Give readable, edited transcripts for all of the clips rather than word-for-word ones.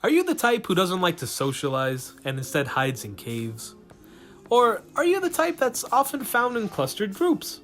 Are you the type who doesn't like to socialize and instead hides in caves? Or are you the type that's often found in clustered groups?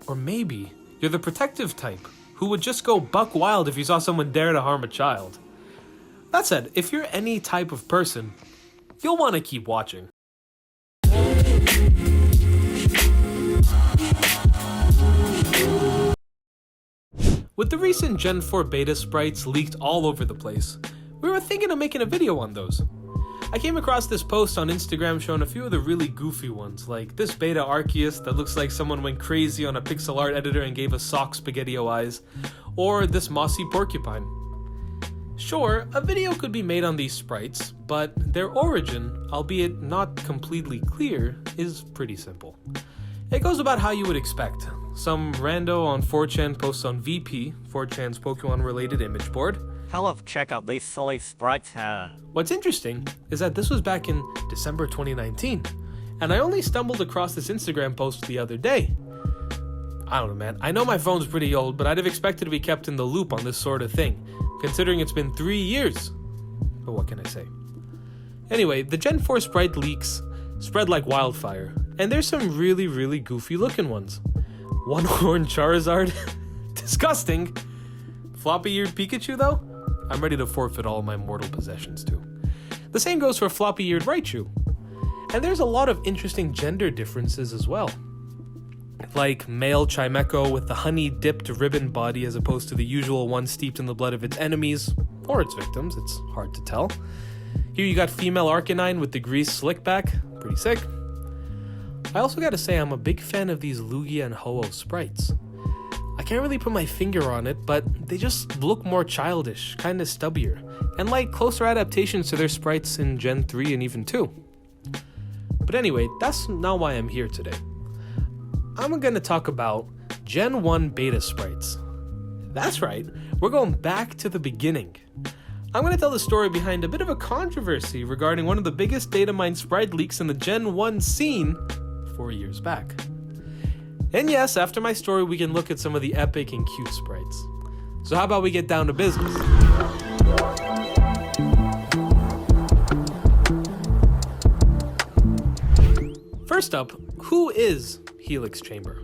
Or maybe you're the protective type who would just go buck wild if you saw someone dare to harm a child. That said, if you're any type of person, you'll want to keep watching. With the recent Gen 4 beta sprites leaked all over the place, we were thinking of making a video on those. I came across this post on Instagram showing a few of the really goofy ones, like this beta Arceus that looks like someone went crazy on a pixel art editor and gave a sock spaghetti-o eyes, or this mossy porcupine. Sure, a video could be made on these sprites, but their origin, albeit not completely clear, is pretty simple. It goes about how you would expect. Some rando on 4chan posts on VP, 4chan's Pokemon-related image board. Hello, check out these silly sprites. What's interesting is that this was back in December 2019, and I only stumbled across this Instagram post the other day. I don't know, man. I know my phone's pretty old, but I'd have expected to be kept in the loop on this sort of thing, considering it's been 3 years. But what can I say? Anyway, the Gen 4 sprite leaks spread like wildfire, and there's some really goofy looking ones. One-horned Charizard? Disgusting! Floppy-eared Pikachu though? I'm ready to forfeit all my mortal possessions too. The same goes for floppy-eared Raichu. And there's a lot of interesting gender differences as well. Like male Chimecho with the honey-dipped ribbon body as opposed to the usual one steeped in the blood of its enemies, or its victims, it's hard to tell. Here you got female Arcanine with the greased slickback, pretty sick. I also gotta say I'm a big fan of these Lugia and Ho-Oh sprites. I can't really put my finger on it, but they just look more childish, kinda stubbier, and like closer adaptations to their sprites in Gen 3 and even 2. But anyway, that's not why I'm here today. I'm gonna talk about Gen 1 beta sprites. That's right, we're going back to the beginning. I'm gonna tell the story behind a bit of a controversy regarding one of the biggest data mine sprite leaks in the Gen 1 scene 4 years back. And yes, after my story, we can look at some of the epic and cute sprites. So how about we get down to business? First up, who is Helix Chamber?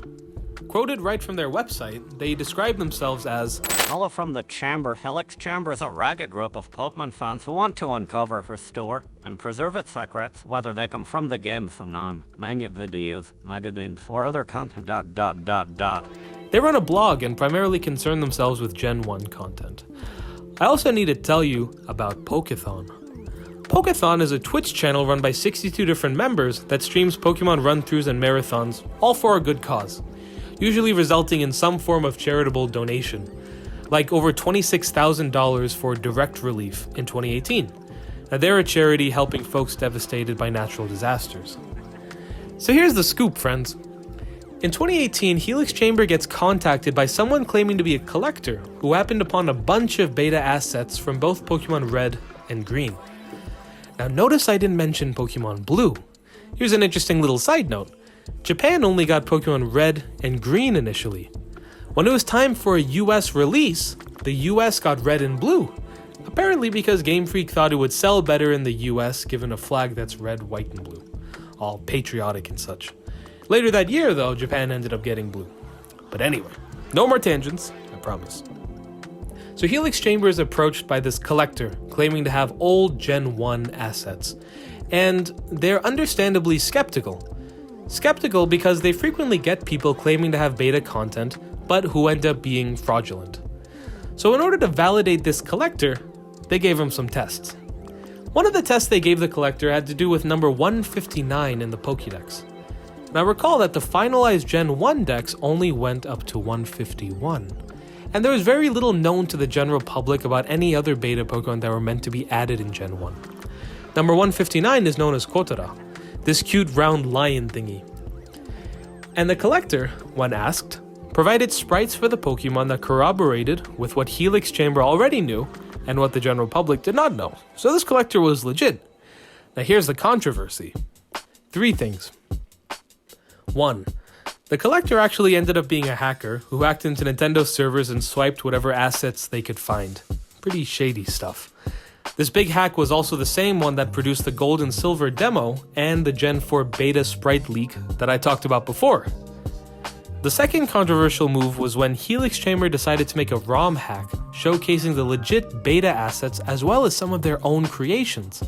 Quoted right from their website, they describe themselves as Hello from the Chamber. Helix Chamber is a ragged group of Pokemon fans who want to uncover, restore, and preserve its secrets, whether they come from the games, manga videos, magazines, or other content. They run a blog and primarily concern themselves with Gen 1 content. I also need to tell you about Pokethon. Pokethon is a Twitch channel run by 62 different members that streams Pokemon run-throughs and marathons, all for a good cause, usually resulting in some form of charitable donation, like over $26,000 for direct relief in 2018. Now they're a charity helping folks devastated by natural disasters. So here's the scoop, friends. In 2018, Helix Chamber gets contacted by someone claiming to be a collector who happened upon a bunch of beta assets from both Pokemon Red and Green. Now notice I didn't mention Pokemon Blue. Here's an interesting little side note. Japan only got Pokemon Red and Green initially. When it was time for a US release, the US got Red and Blue, apparently because Game Freak thought it would sell better in the US given a flag that's red, white, and blue, all patriotic and such. Later that year though, Japan ended up getting Blue. But anyway, no more tangents, I promise. So Helix Chamber is approached by this collector claiming to have old Gen 1 assets, and they're understandably skeptical. Skeptical because they frequently get people claiming to have beta content, but who end up being fraudulent. So in order to validate this collector, they gave him some tests. One of the tests they gave the collector had to do with number 159 in the Pokédex. Now recall that the finalized Gen 1 dex only went up to 151, and there was very little known to the general public about any other beta Pokemon that were meant to be added in Gen 1. Number 159 is known as Kotara, this cute round lion thingy. And the collector, when asked, provided sprites for the Pokemon that corroborated with what Helix Chamber already knew and what the general public did not know. So this collector was legit. Now here's the controversy. 3 things. 1. The collector actually ended up being a hacker who hacked into Nintendo servers and swiped whatever assets they could find. Pretty shady stuff. This big hack was also the same one that produced the Gold and Silver demo and the Gen 4 beta sprite leak that I talked about before. The second controversial move was when Helix Chamber decided to make a ROM hack showcasing the legit beta assets as well as some of their own creations.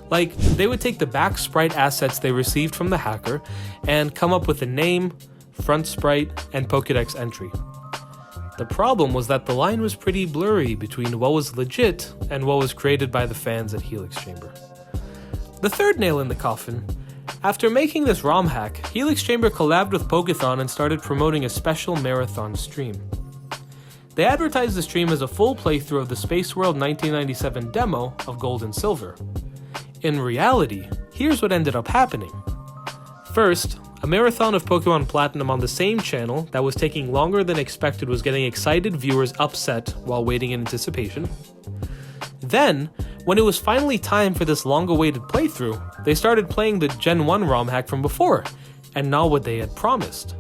Like, they would take the back sprite assets they received from the hacker and come up with a name, front sprite, and Pokédex entry. The problem was that the line was pretty blurry between what was legit and what was created by the fans at Helix Chamber. The third nail in the coffin: after making this ROM hack, Helix Chamber collabed with Pokéthon and started promoting a special marathon stream. They advertised the stream as a full playthrough of the Space World 1997 demo of Gold and Silver. In reality, here's what ended up happening. First, a marathon of Pokemon Platinum on the same channel that was taking longer than expected was getting excited viewers upset while waiting in anticipation. Then, when it was finally time for this long-awaited playthrough, they started playing the Gen 1 ROM hack from before, and not what they had promised.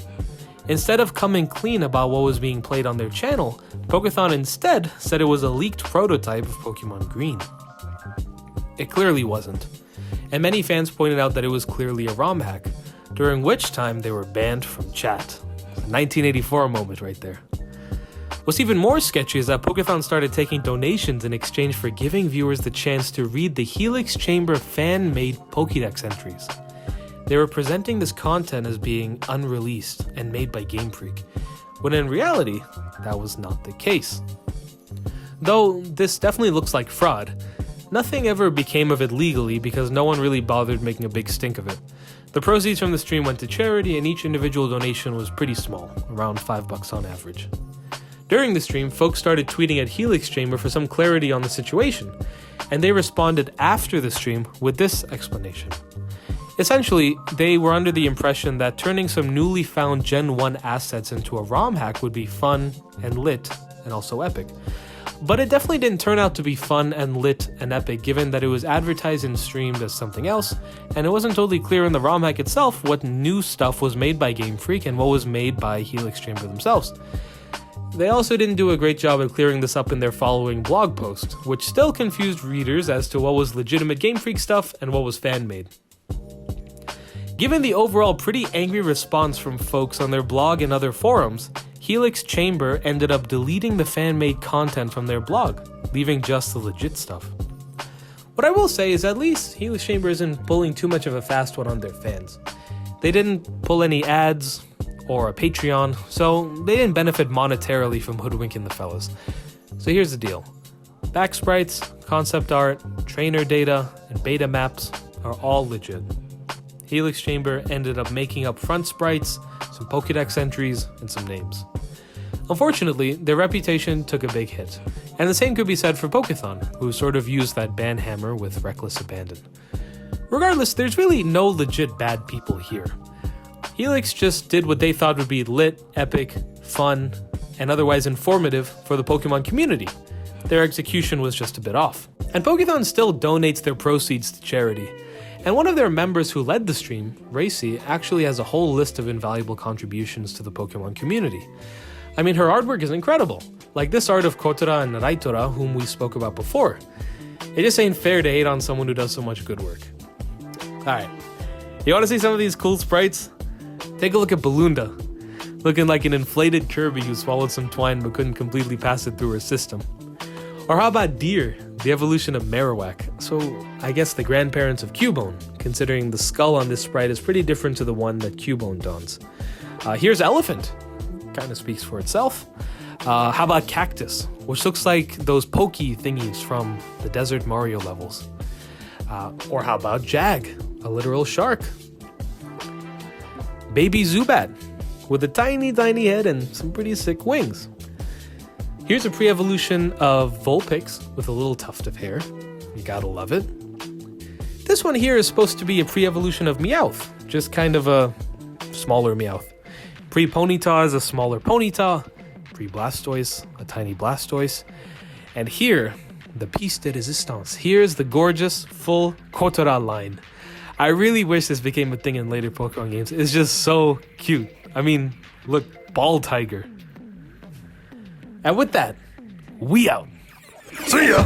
Instead of coming clean about what was being played on their channel, Pokéthon instead said it was a leaked prototype of Pokemon Green. It clearly wasn't, and many fans pointed out that it was clearly a ROM hack, during which time they were banned from chat. A 1984 moment right there. What's even more sketchy is that Pokéthon started taking donations in exchange for giving viewers the chance to read the Helix Chamber fan-made Pokédex entries. They were presenting this content as being unreleased and made by Game Freak, when in reality, that was not the case. Though this definitely looks like fraud, nothing ever became of it legally because no one really bothered making a big stink of it. The proceeds from the stream went to charity and each individual donation was pretty small, around $5 on average. During the stream, folks started tweeting at Helix Chamber for some clarity on the situation, and they responded after the stream with this explanation. Essentially, they were under the impression that turning some newly found Gen 1 assets into a ROM hack would be fun and lit, and also epic. But it definitely didn't turn out to be fun and lit and epic, given that it was advertised and streamed as something else, and it wasn't totally clear in the ROM hack itself what new stuff was made by Game Freak and what was made by Helix Chamber themselves. They also didn't do a great job of clearing this up in their following blog post, which still confused readers as to what was legitimate Game Freak stuff and what was fan-made. Given the overall pretty angry response from folks on their blog and other forums, Helix Chamber ended up deleting the fan-made content from their blog, leaving just the legit stuff. What I will say is at least Helix Chamber isn't pulling too much of a fast one on their fans. They didn't pull any ads or a Patreon, so they didn't benefit monetarily from hoodwinking the fellas. So here's the deal. Back sprites, concept art, trainer data, and beta maps are all legit. Helix Chamber ended up making up front sprites, some Pokédex entries, and some names. Unfortunately, their reputation took a big hit, and the same could be said for Pokéthon, who sort of used that ban hammer with reckless abandon. Regardless, there's really no legit bad people here. Helix just did what they thought would be lit, epic, fun, and otherwise informative for the Pokemon community. Their execution was just a bit off. And Pokéthon still donates their proceeds to charity. And one of their members who led the stream, Racy, actually has a whole list of invaluable contributions to the Pokemon community. I mean, her artwork is incredible, like this art of Kotora and Raitora, whom we spoke about before. It just ain't fair to hate on someone who does so much good work. Alright, you want to see some of these cool sprites? Take a look at Balloonda, looking like an inflated Kirby who swallowed some twine but couldn't completely pass it through her system. Or how about Deer, the evolution of Marowak, so I guess the grandparents of Cubone, considering the skull on this sprite is pretty different to the one that Cubone dons. Here's Elephant, kind of speaks for itself. How about Cactus, which looks like those pokey thingies from the Desert Mario levels. Or how about Jag, a literal shark. Baby Zubat, with a tiny head and some pretty sick wings. Here's a pre-evolution of Vulpix with a little tuft of hair. You gotta love it. This one here is supposed to be a pre-evolution of Meowth, just kind of a smaller Meowth. Pre-Ponyta is a smaller Ponyta, pre-Blastoise, a tiny Blastoise. And here, the piece de resistance. Here's the gorgeous, full Kotora line. I really wish this became a thing in later Pokemon games. It's just so cute. I mean, look, Ball Tiger. And with that, we out. See ya!